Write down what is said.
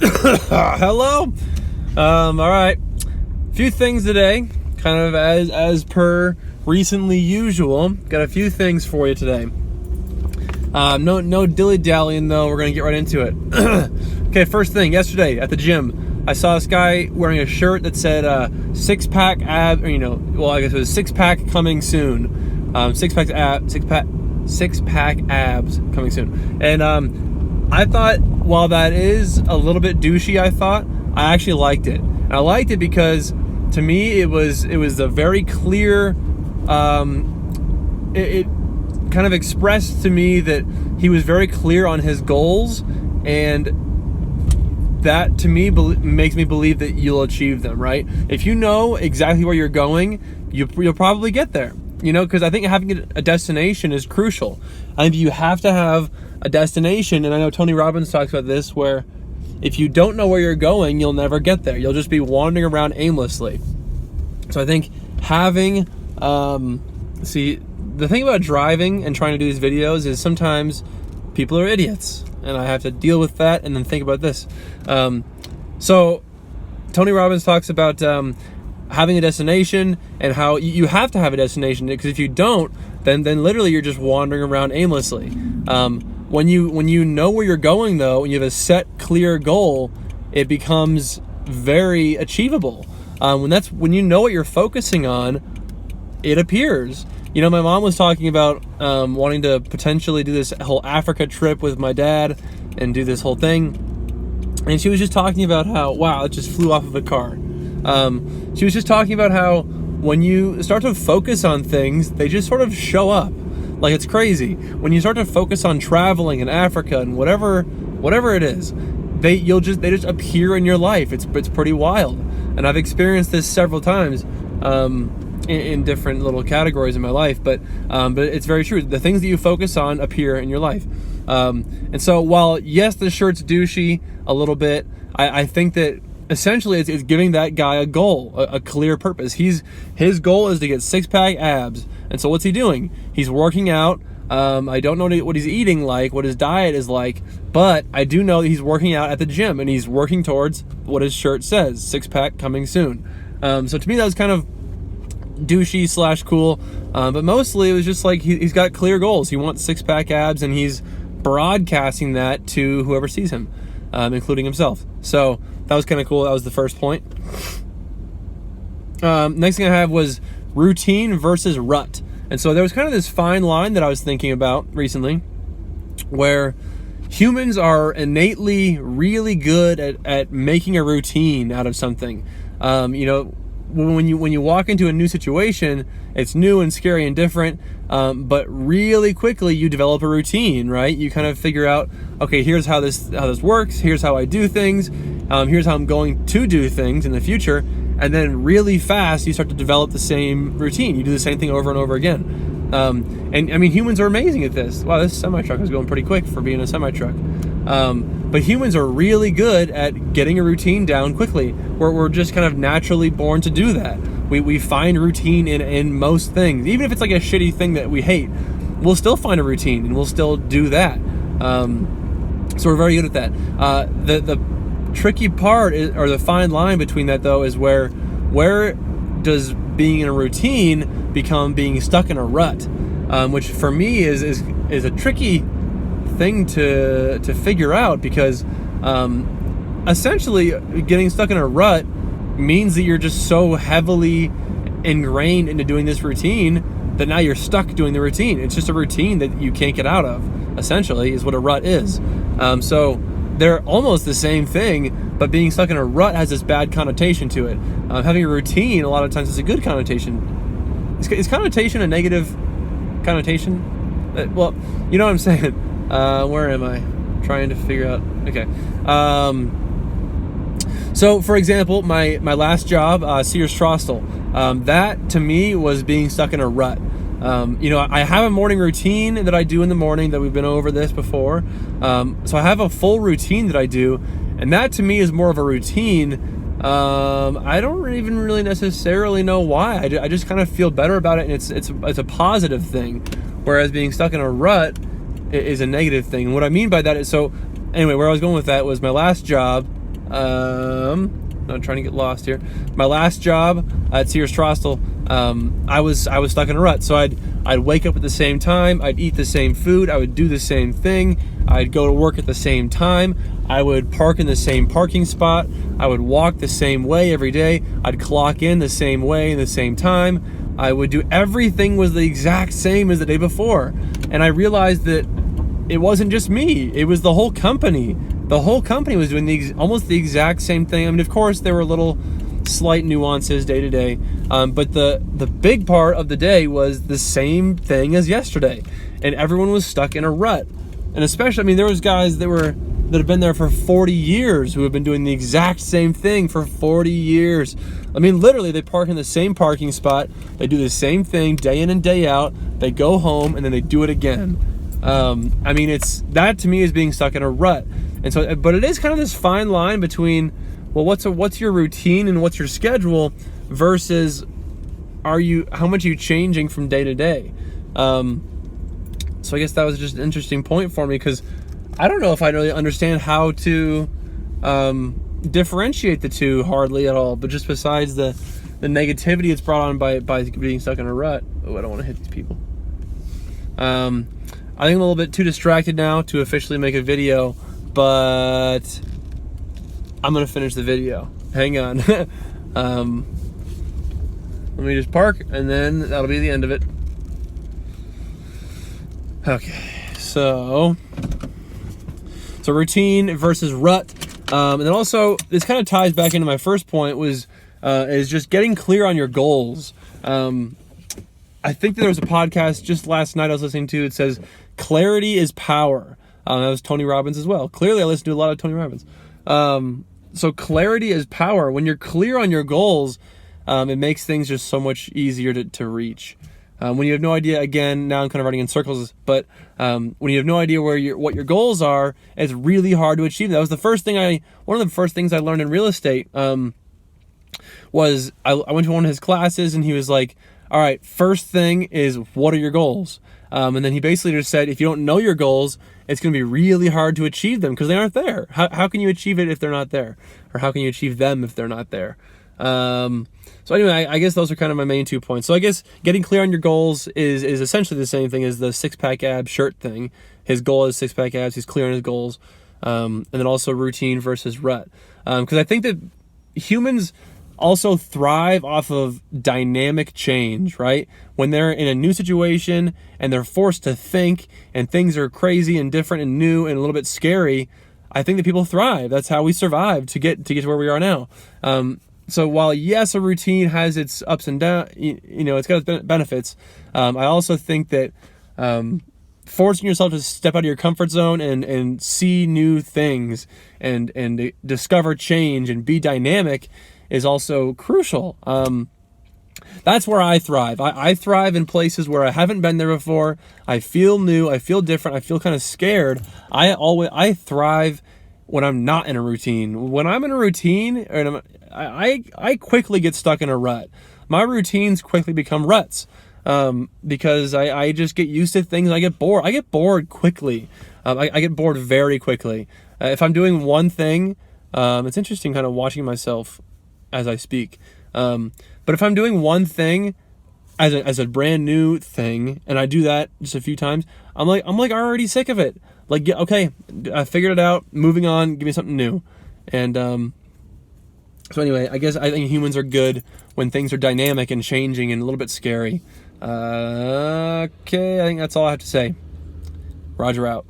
Hello. All right. Few things today, kind of as per recently usual. Got a few things for you today. No dilly-dallying though. We're gonna get right into it. Okay, first thing. Yesterday at the gym, I saw this guy wearing a shirt that said six-pack ab. I guess it was six-pack coming soon. Six-pack abs coming soon. And I thought, while that is a little bit douchey, I actually liked it. And I liked it because, to me, it was a very clear. It kind of expressed to me that he was very clear on his goals, and that to me makes me believe that you'll achieve them. Right? If you know exactly where you're going, you'll probably get there. Because I think having a destination is crucial. I think you have to have a destination, and I know Tony Robbins talks about this, where if you don't know where you're going, you'll never get there. You'll just be wandering around aimlessly. So I think having, the thing about driving and trying to do these videos is sometimes people are idiots, and I have to deal with that and then think about this. So Tony Robbins talks about having a destination, and how you have to have a destination, because if you don't, then literally you're just wandering around aimlessly. When you know where you're going, though, and you have a set, clear goal, it becomes very achievable. When you know what you're focusing on, it appears. My mom was talking about wanting to potentially do this whole Africa trip with my dad and do this whole thing, and she was just talking about how, wow, it just flew off of a car. She was just talking about how when you start to focus on things, they just sort of show up. Like, it's crazy. When you start to focus on traveling in Africa and whatever it is, they just appear in your life. It's pretty wild. And I've experienced this several times in different little categories in my life. But it's very true. The things that you focus on appear in your life. And so while, yes, the shirt's douchey a little bit, I think that essentially it's giving that guy a goal, a clear purpose. His goal is to get six-pack abs. And so what's he doing? He's working out. I don't know what he's eating like, what his diet is like, but I do know that he's working out at the gym, and he's working towards what his shirt says, six-pack coming soon. So to me, that was kind of douchey / cool, but mostly it was just like he's got clear goals. He wants six-pack abs, and he's broadcasting that to whoever sees him, including himself. So that was kind of cool. That was the first point. Next thing I have was routine versus rut. And so there was kind of this fine line that I was thinking about recently, where humans are innately really good at making a routine out of something. When you walk into a new situation, it's new and scary and different, but really quickly you develop a routine, right? You kind of figure out, okay, here's how this works, here's how I do things, here's how I'm going to do things in the future, and then really fast you start to develop the same routine. You do the same thing over and over again. And I mean, humans are amazing at this. Wow, this semi-truck is going pretty quick for being a semi-truck. But humans are really good at getting a routine down quickly. We're just kind of naturally born to do that. We find routine in most things. Even if it's like a shitty thing that we hate, we'll still find a routine and we'll still do that. So we're very good at that. The tricky part or the fine line between that, though, is where does being in a routine become being stuck in a rut, which for me is a tricky thing to figure out, because essentially getting stuck in a rut means that you're just so heavily ingrained into doing this routine that now you're stuck doing the routine. It's just a routine that you can't get out of, essentially, is what a rut is. So they're almost the same thing, but being stuck in a rut has this bad connotation to it. Having a routine, a lot of times, is a good connotation. Is connotation a negative connotation? Well, you know what I'm saying. Where am I? Trying to figure out. Okay. So, for example, my last job, Sears Trostel, that to me was being stuck in a rut. I have a morning routine that I do in the morning that we've been over this before. So I have a full routine that I do, and that to me is more of a routine. I don't even really necessarily know why. I just kind of feel better about it, and it's a positive thing, whereas being stuck in a rut is a negative thing. And what I mean by that is, so anyway, where I was going with that was my last job. I'm trying to get lost here. My last job at Sears Trostel, I was stuck in a rut. So I'd wake up at the same time, I'd eat the same food, I would do the same thing, I'd go to work at the same time, I would park in the same parking spot, I would walk the same way every day, I'd clock in the same way in the same time, I would do everything was the exact same as the day before. And I realized that it wasn't just me, it was the whole company. The whole company was doing almost the exact same thing. I mean, of course, there were little slight nuances day to day, but the big part of the day was the same thing as yesterday, and everyone was stuck in a rut. And especially, I mean, there was guys that have been there for 40 years who have been doing the exact same thing for 40 years. I mean, literally, they park in the same parking spot, they do the same thing day in and day out, they go home, and then they do it again. I mean, that to me is being stuck in a rut. And so, but it is kind of this fine line between, well, what's your routine and what's your schedule versus how much are you changing from day to day? So I guess that was just an interesting point for me, because I don't know if I really understand how to differentiate the two hardly at all, but just besides the negativity it's brought on by being stuck in a rut. Oh, I don't want to hit these people. I think I'm a little bit too distracted now to officially make a video, but I'm gonna finish the video. Hang on. Let me just park, and then that'll be the end of it. Okay, so routine versus rut, and then also this kind of ties back into my first point, is just getting clear on your goals. I think that there was a podcast just last night I was listening to. It says clarity is power. That was Tony Robbins as well. Clearly, I listen to a lot of Tony Robbins. So clarity is power. When you're clear on your goals, it makes things just so much easier to reach. When you have no idea, again, now I'm kind of running in circles, but when you have no idea what your goals are, it's really hard to achieve. That was one of the first things I learned in real estate. Was I went to one of his classes, and he was like, all right, first thing is, what are your goals? And then he basically just said, if you don't know your goals, it's going to be really hard to achieve them because they aren't there. How can you achieve it if they're not there? Or how can you achieve them if they're not there? So anyway, I guess those are kind of my main 2 points. So I guess getting clear on your goals is essentially the same thing as the six-pack ab shirt thing. His goal is six-pack abs. He's clear on his goals. And then also routine versus rut. Because I think that humans also thrive off of dynamic change, right? When they're in a new situation and they're forced to think, and things are crazy and different and new and a little bit scary, I think that people thrive. That's how we survive to get to where we are now. So while yes, a routine has its ups and downs, it's got its benefits. I also think that forcing yourself to step out of your comfort zone and see new things and discover change and be dynamic is also crucial. That's where I thrive. I thrive in places where I haven't been there before. I feel new. I feel different. I feel kind of scared. I thrive when I'm not in a routine. When I'm in a routine, I quickly get stuck in a rut. My routines quickly become ruts because I just get used to things. I get bored. I get bored quickly. I get bored very quickly. If I'm doing one thing, it's interesting kind of watching myself as I speak. But if I'm doing one thing as a brand new thing, and I do that just a few times, I'm like already sick of it. Like, okay, I figured it out. Moving on. Give me something new. And so anyway, I think humans are good when things are dynamic and changing and a little bit scary. Okay, I think that's all I have to say. Roger out.